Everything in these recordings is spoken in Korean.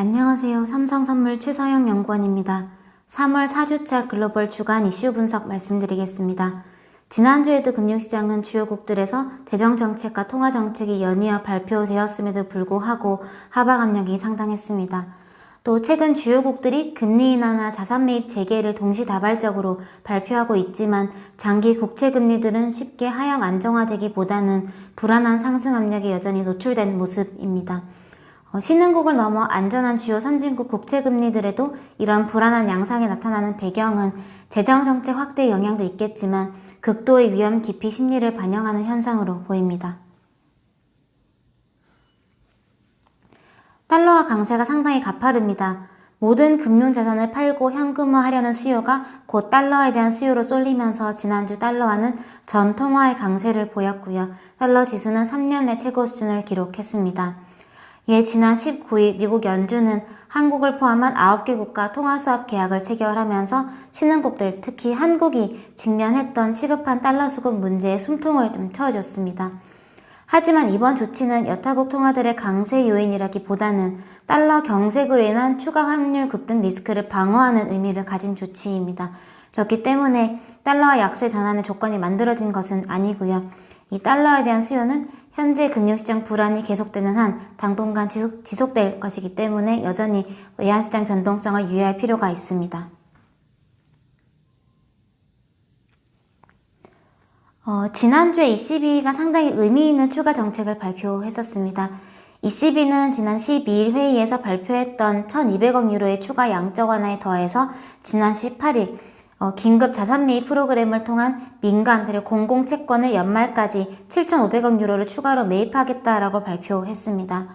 안녕하세요. 삼성선물 최서영 연구원입니다. 3월 4주차 글로벌 주간 이슈 분석 말씀드리겠습니다. 지난주에도 금융시장은 주요국들에서 재정정책과 통화정책이 연이어 발표되었음에도 불구하고 하방 압력이 상당했습니다. 또 최근 주요국들이 금리 인하나 자산 매입 재개를 동시다발적으로 발표하고 있지만 장기 국채금리들은 쉽게 하향 안정화되기보다는 불안한 상승 압력에 여전히 노출된 모습입니다. 신흥국을 넘어 안전한 주요 선진국 국채금리들에도 이런 불안한 양상이 나타나는 배경은 재정정책 확대의 영향도 있겠지만 극도의 위험 기피 심리를 반영하는 현상으로 보입니다. 달러화 강세가 상당히 가파릅니다. 모든 금융자산을 팔고 현금화하려는 수요가 곧 달러에 대한 수요로 쏠리면서 지난주 달러화는 전 통화의 강세를 보였고요. 달러 지수는 3년 내 최고 수준을 기록했습니다. 지난 19일 미국 연준은 한국을 포함한 9개 국가 통화수합 계약을 체결하면서 신흥국들, 특히 한국이 직면했던 시급한 달러 수급 문제에 숨통을 좀 트여줬습니다. 하지만 이번 조치는 여타국 통화들의 강세 요인이라기보다는 달러 경색으로 인한 추가 환율 급등 리스크를 방어하는 의미를 가진 조치입니다. 그렇기 때문에 달러와 약세 전환의 조건이 만들어진 것은 아니고요. 이 달러에 대한 수요는 현재 금융시장 불안이 계속되는 한 당분간 지속될 것이기 때문에 여전히 외환시장 변동성을 유의할 필요가 있습니다. 지난주에 ECB가 상당히 의미 있는 추가 정책을 발표했었습니다. ECB는 지난 12일 회의에서 발표했던 1,200억 유로의 추가 양적 완화에 더해서 지난 18일 긴급 자산 매입 프로그램을 통한 민간 그리고 공공채권을 연말까지 7,500억 유로를 추가로 매입하겠다라고 발표했습니다.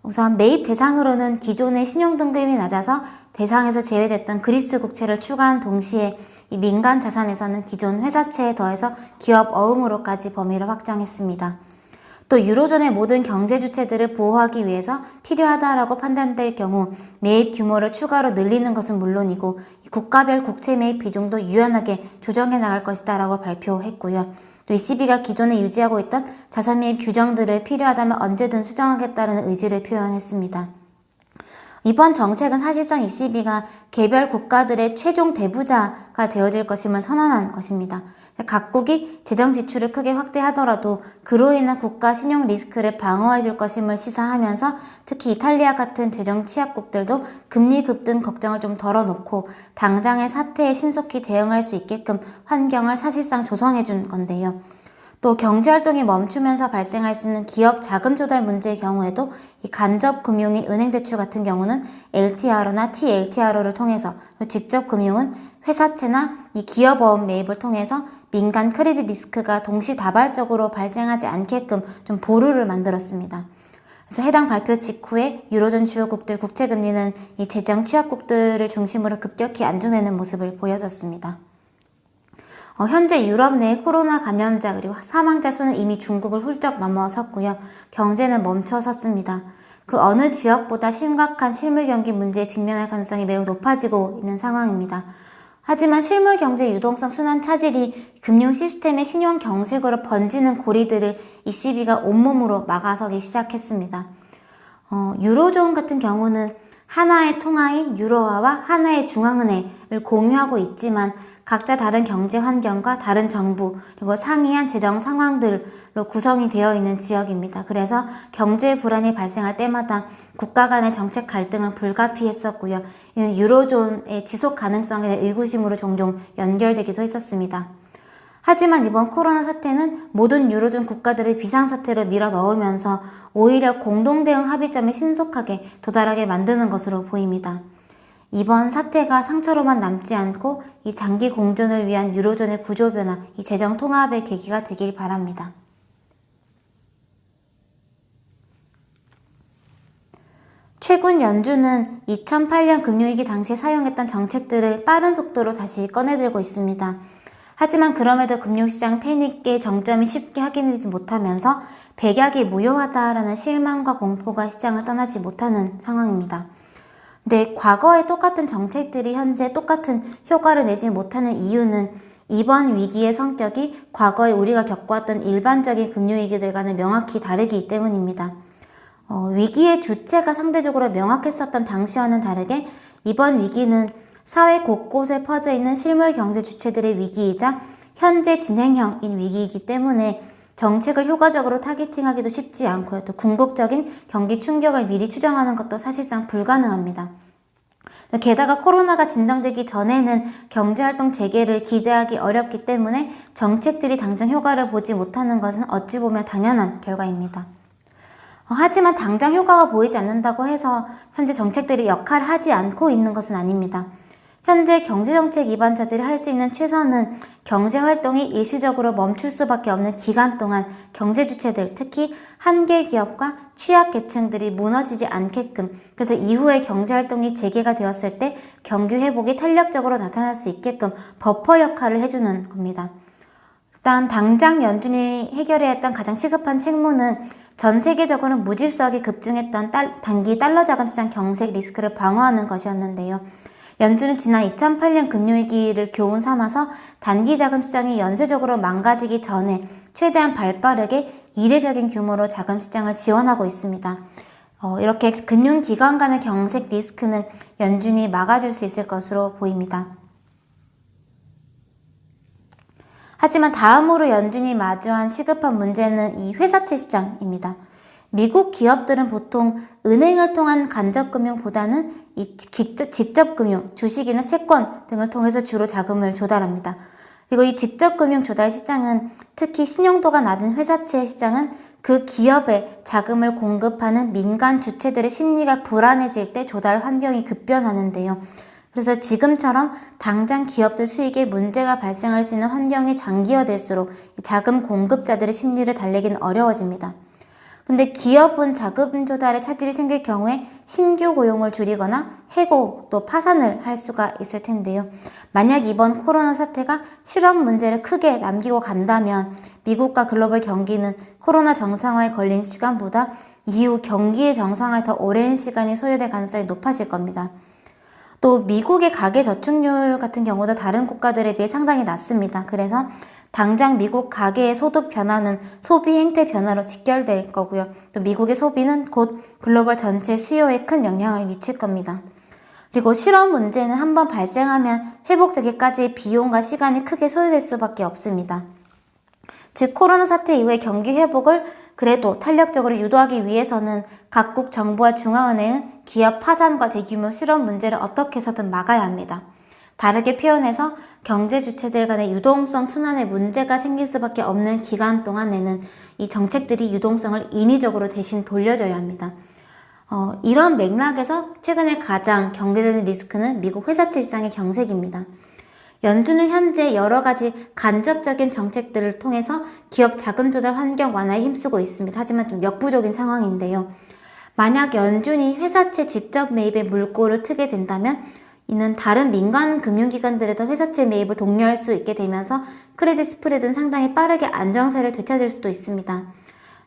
우선 매입 대상으로는 기존의 신용등급이 낮아서 대상에서 제외됐던 그리스 국채를 추가한 동시에 이 민간 자산에서는 기존 회사채에 더해서 기업 어음으로까지 범위를 확장했습니다. 또 유로존의 모든 경제 주체들을 보호하기 위해서 필요하다라고 판단될 경우 매입 규모를 추가로 늘리는 것은 물론이고 국가별 국채 매입 비중도 유연하게 조정해 나갈 것이다 라고 발표했고요. 또 ECB가 기존에 유지하고 있던 자산 매입 규정들을 필요하다면 언제든 수정하겠다는 의지를 표현했습니다. 이번 정책은 사실상 ECB가 개별 국가들의 최종 대부자가 되어질 것임을 선언한 것입니다. 각국이 재정 지출을 크게 확대하더라도 그로 인한 국가 신용 리스크를 방어해 줄 것임을 시사하면서 특히 이탈리아 같은 재정 취약국들도 금리 급등 걱정을 좀 덜어놓고 당장의 사태에 신속히 대응할 수 있게끔 환경을 사실상 조성해 준 건데요. 또 경제활동이 멈추면서 발생할 수 있는 기업 자금 조달 문제의 경우에도 이 간접 금융인 은행대출 같은 경우는 LTRO나 TLTRO를 통해서 직접 금융은 회사채나 이 기업어음 매입을 통해서 민간 크레딧 리스크가 동시다발적으로 발생하지 않게끔 좀 보루를 만들었습니다. 그래서 해당 발표 직후에 유로존 주요국들 국채금리는 이 재정 취약국들을 중심으로 급격히 안정되는 모습을 보여줬습니다. 현재 유럽 내 코로나 감염자 그리고 사망자 수는 이미 중국을 훌쩍 넘어섰고요. 경제는 멈춰섰습니다. 그 어느 지역보다 심각한 실물 경기 문제에 직면할 가능성이 매우 높아지고 있는 상황입니다. 하지만 실물 경제 유동성 순환 차질이 금융 시스템의 신용 경색으로 번지는 고리들을 ECB가 온몸으로 막아서기 시작했습니다. 유로존 같은 경우는 하나의 통화인 유로화와 하나의 중앙은행을 공유하고 있지만 각자 다른 경제 환경과 다른 정부 그리고 상이한 재정 상황들로 구성이 되어 있는 지역입니다. 그래서 경제 불안이 발생할 때마다 국가 간의 정책 갈등은 불가피했었고요. 이는 유로존의 지속 가능성에 대한 의구심으로 종종 연결되기도 했었습니다. 하지만 이번 코로나 사태는 모든 유로존 국가들을 비상사태로 밀어넣으면서 오히려 공동대응 합의점에 신속하게 도달하게 만드는 것으로 보입니다. 이번 사태가 상처로만 남지 않고 이 장기 공존을 위한 유로존의 구조 변화, 이 재정 통합의 계기가 되길 바랍니다. 최근 연준은 2008년 금융위기 당시에 사용했던 정책들을 빠른 속도로 다시 꺼내들고 있습니다. 하지만 그럼에도 금융시장 패닉의 정점이 쉽게 확인되지 못하면서 백약이 무효하다라는 실망과 공포가 시장을 떠나지 못하는 상황입니다. 근데 과거의 똑같은 정책들이 현재 똑같은 효과를 내지 못하는 이유는 이번 위기의 성격이 과거에 우리가 겪어왔던 일반적인 금융위기들과는 명확히 다르기 때문입니다. 위기의 주체가 상대적으로 명확했었던 당시와는 다르게 이번 위기는 사회 곳곳에 퍼져 있는 실물 경제 주체들의 위기이자 현재 진행형인 위기이기 때문에 정책을 효과적으로 타겟팅하기도 쉽지 않고요. 또 궁극적인 경기 충격을 미리 추정하는 것도 사실상 불가능합니다. 게다가 코로나가 진정되기 전에는 경제활동 재개를 기대하기 어렵기 때문에 정책들이 당장 효과를 보지 못하는 것은 어찌 보면 당연한 결과입니다. 하지만 당장 효과가 보이지 않는다고 해서 현재 정책들이 역할을 하지 않고 있는 것은 아닙니다. 현재 경제정책 입안자들이 할 수 있는 최선은 경제활동이 일시적으로 멈출 수밖에 없는 기간 동안 경제주체들, 특히 한계 기업과 취약계층들이 무너지지 않게끔, 그래서 이후에 경제활동이 재개가 되었을 때 경기 회복이 탄력적으로 나타날 수 있게끔 버퍼 역할을 해주는 겁니다. 일단 당장 연준이 해결해야 했던 가장 시급한 책무는 전 세계적으로 무질서하게 급증했던 단기 달러 자금 시장 경색 리스크를 방어하는 것이었는데요. 연준은 지난 2008년 금융위기를 교훈 삼아서 단기 자금 시장이 연쇄적으로 망가지기 전에 최대한 발빠르게 이례적인 규모로 자금 시장을 지원하고 있습니다. 이렇게 금융기관 간의 경색 리스크는 연준이 막아줄 수 있을 것으로 보입니다. 하지만 다음으로 연준이 마주한 시급한 문제는 이 회사채 시장입니다. 미국 기업들은 보통 은행을 통한 간접금융보다는 이 직접금융, 주식이나 채권 등을 통해서 주로 자금을 조달합니다. 그리고 이 직접금융 조달 시장은 특히 신용도가 낮은 회사채 시장은 그 기업에 자금을 공급하는 민간 주체들의 심리가 불안해질 때 조달 환경이 급변하는데요. 그래서 지금처럼 당장 기업들 수익에 문제가 발생할 수 있는 환경이 장기화될수록 자금 공급자들의 심리를 달래기는 어려워집니다. 근데 기업은 자금 조달에 차질이 생길 경우에 신규 고용을 줄이거나 해고 또 파산을 할 수가 있을 텐데요. 만약 이번 코로나 사태가 실업 문제를 크게 남기고 간다면 미국과 글로벌 경기는 코로나 정상화에 걸린 시간보다 이후 경기의 정상화에 더 오랜 시간이 소요될 가능성이 높아질 겁니다. 또 미국의 가계 저축률 같은 경우도 다른 국가들에 비해 상당히 낮습니다. 그래서 당장 미국 가계의 소득 변화는 소비 행태 변화로 직결될 거고요. 또 미국의 소비는 곧 글로벌 전체 수요에 큰 영향을 미칠 겁니다. 그리고 실업 문제는 한번 발생하면 회복되기까지 비용과 시간이 크게 소요될 수밖에 없습니다. 즉 코로나 사태 이후의 경기 회복을 그래도 탄력적으로 유도하기 위해서는 각국 정부와 중앙은행은 기업 파산과 대규모 실업 문제를 어떻게 해서든 막아야 합니다. 다르게 표현해서 경제 주체들 간의 유동성 순환에 문제가 생길 수밖에 없는 기간 동안에는 이 정책들이 유동성을 인위적으로 대신 돌려줘야 합니다. 이런 맥락에서 최근에 가장 경계되는 리스크는 미국 회사채 시장의 경색입니다. 연준은 현재 여러 가지 간접적인 정책들을 통해서 기업 자금 조달 환경 완화에 힘쓰고 있습니다. 하지만 좀 역부족인 상황인데요. 만약 연준이 회사채 직접 매입에 물꼬를 트게 된다면 이는 다른 민간 금융기관들에도 회사채 매입을 독려할 수 있게 되면서 크레딧 스프레드는 상당히 빠르게 안정세를 되찾을 수도 있습니다.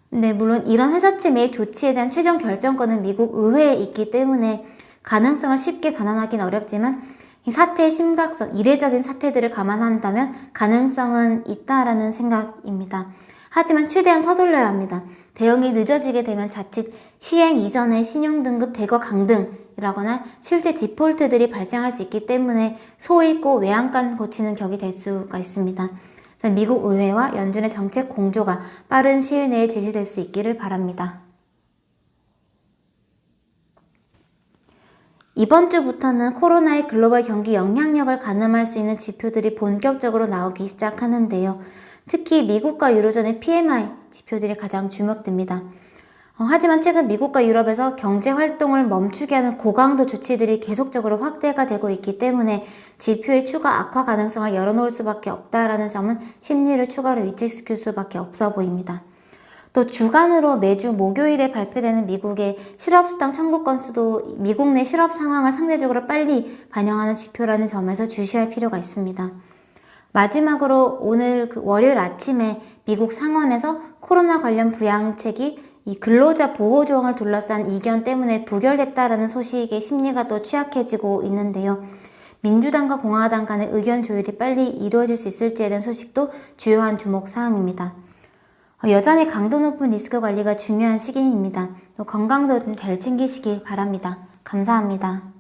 근데 물론 이런 회사채 매입 조치에 대한 최종 결정권은 미국 의회에 있기 때문에 가능성을 쉽게 단언하기는 어렵지만 이 사태의 심각성, 이례적인 사태들을 감안한다면 가능성은 있다라는 생각입니다. 하지만 최대한 서둘러야 합니다. 대응이 늦어지게 되면 자칫 시행 이전에 신용등급 대거 강등이라거나 실제 디폴트들이 발생할 수 있기 때문에 소 잃고 외양간 고치는 격이 될 수가 있습니다. 미국 의회와 연준의 정책 공조가 빠른 시일 내에 제시될 수 있기를 바랍니다. 이번 주부터는 코로나의 글로벌 경기 영향력을 가늠할 수 있는 지표들이 본격적으로 나오기 시작하는데요. 특히 미국과 유로존의 PMI 지표들이 가장 주목됩니다. 하지만 최근 미국과 유럽에서 경제 활동을 멈추게 하는 고강도 조치들이 계속적으로 확대가 되고 있기 때문에 지표의 추가 악화 가능성을 열어놓을 수밖에 없다라는 점은 심리를 추가로 위축시킬 수밖에 없어 보입니다. 또 주간으로 매주 목요일에 발표되는 미국의 실업수당 청구 건수도 미국 내 실업 상황을 상대적으로 빨리 반영하는 지표라는 점에서 주시할 필요가 있습니다. 마지막으로 오늘 월요일 아침에 미국 상원에서 코로나 관련 부양책이 이 근로자 보호 조항을 둘러싼 이견 때문에 부결됐다라는 소식에 심리가 또 취약해지고 있는데요. 민주당과 공화당 간의 의견 조율이 빨리 이루어질 수 있을지에 대한 소식도 주요한 주목 사항입니다. 여전히 강도 높은 리스크 관리가 중요한 시기입니다. 건강도 좀 잘 챙기시길 바랍니다. 감사합니다.